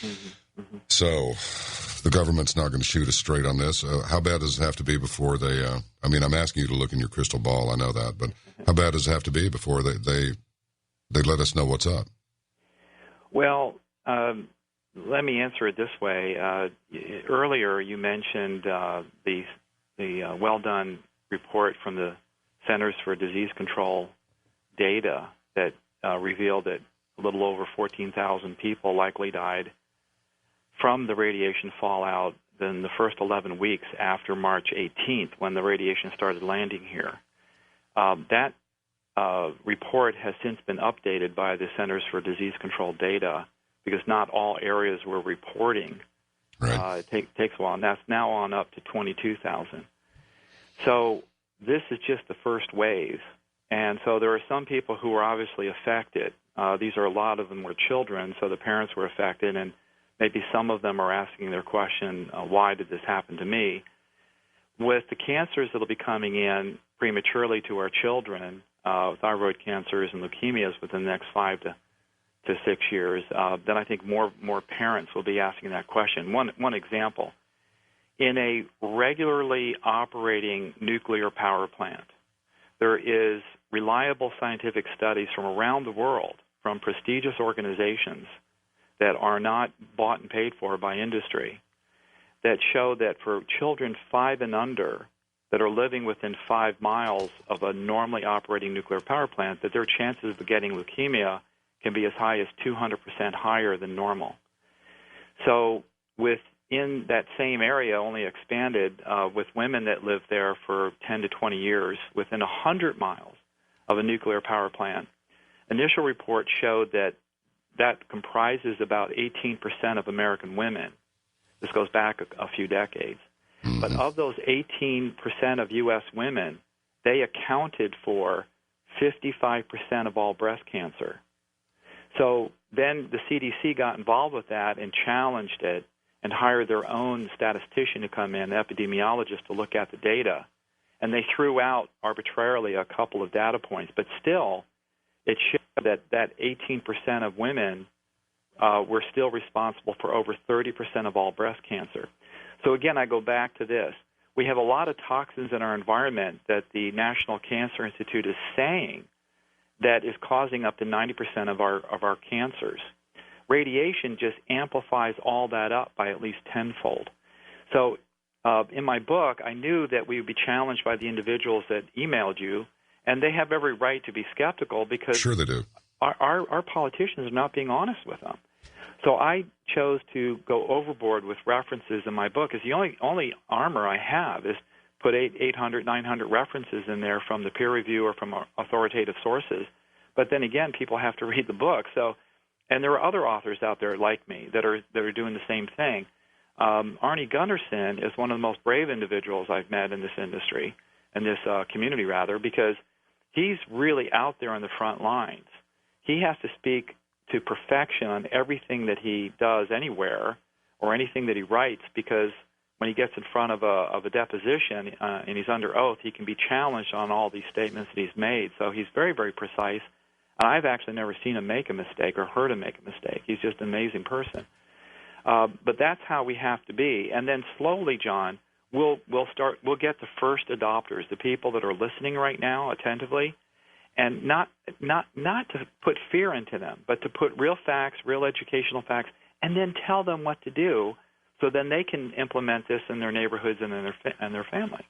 Mm-hmm. So the government's not going to shoot us straight on this. How bad does it have to be before they, I mean, I'm asking you to look in your crystal ball, I know that, but how bad does it have to be before they let us know what's up? Well, let me answer it this way. Earlier you mentioned the well-done report from the Centers for Disease Control data that revealed that a little over 14,000 people likely died from the radiation fallout in the first 11 weeks after March 18th, when the radiation started landing here. That report has since been updated by the Centers for Disease Control data because not all areas were reporting. Right. It takes a while, and that's now on up to 22,000. So this is just the first wave. And so there are some people who were obviously affected. These are a lot of them were children, so the parents were affected, and maybe some of them are asking their question, why did this happen to me? With the cancers that will be coming in prematurely to our children, thyroid cancers and leukemias within the next 5 to 6 years, then I think more parents will be asking that question. One example, in a regularly operating nuclear power plant, there is reliable scientific studies from around the world, from prestigious organizations that are not bought and paid for by industry, that show that for children 5 and under that are living within 5 miles of a normally operating nuclear power plant, that their chances of getting leukemia can be as high as 200% higher than normal. So within that same area, only expanded with women that live there for 10 to 20 years, within 100 miles of a nuclear power plant, initial reports showed that comprises about 18% of American women. This goes back a few decades. Mm-hmm. But of those 18% of U.S. women, they accounted for 55% of all breast cancer. So then the CDC got involved with that and challenged it and hired their own statistician to come in, epidemiologist, to look at the data. And they threw out arbitrarily a couple of data points, but still it showed that 18% of women were still responsible for over 30% of all breast cancer. So again, I go back to this. We have a lot of toxins in our environment that the National Cancer Institute is saying that is causing up to 90% of our cancers. Radiation just amplifies all that up by at least tenfold. So in my book, I knew that we would be challenged by the individuals that emailed you, and they have every right to be skeptical because sure they do. Our politicians are not being honest with them. So I chose to go overboard with references in my book, because the only armor I have is put 800, 900 references in there from the peer review or from authoritative sources. But then again, people have to read the book. So, and there are other authors out there like me that are doing the same thing. Arnie Gunderson is one of the most brave individuals I've met in this industry, in this community rather, because he's really out there on the front lines. He has to speak to perfection on everything that he does anywhere or anything that he writes, because when he gets in front of a deposition and he's under oath, he can be challenged on all these statements that he's made. So he's very, very precise. And I've actually never seen him make a mistake or heard him make a mistake. He's just an amazing person. But that's how we have to be. And then slowly, John, we'll get the first adopters, the people that are listening right now attentively, and not to put fear into them, but to put real facts, real educational facts, and then tell them what to do, so then they can implement this in their neighborhoods and in their family.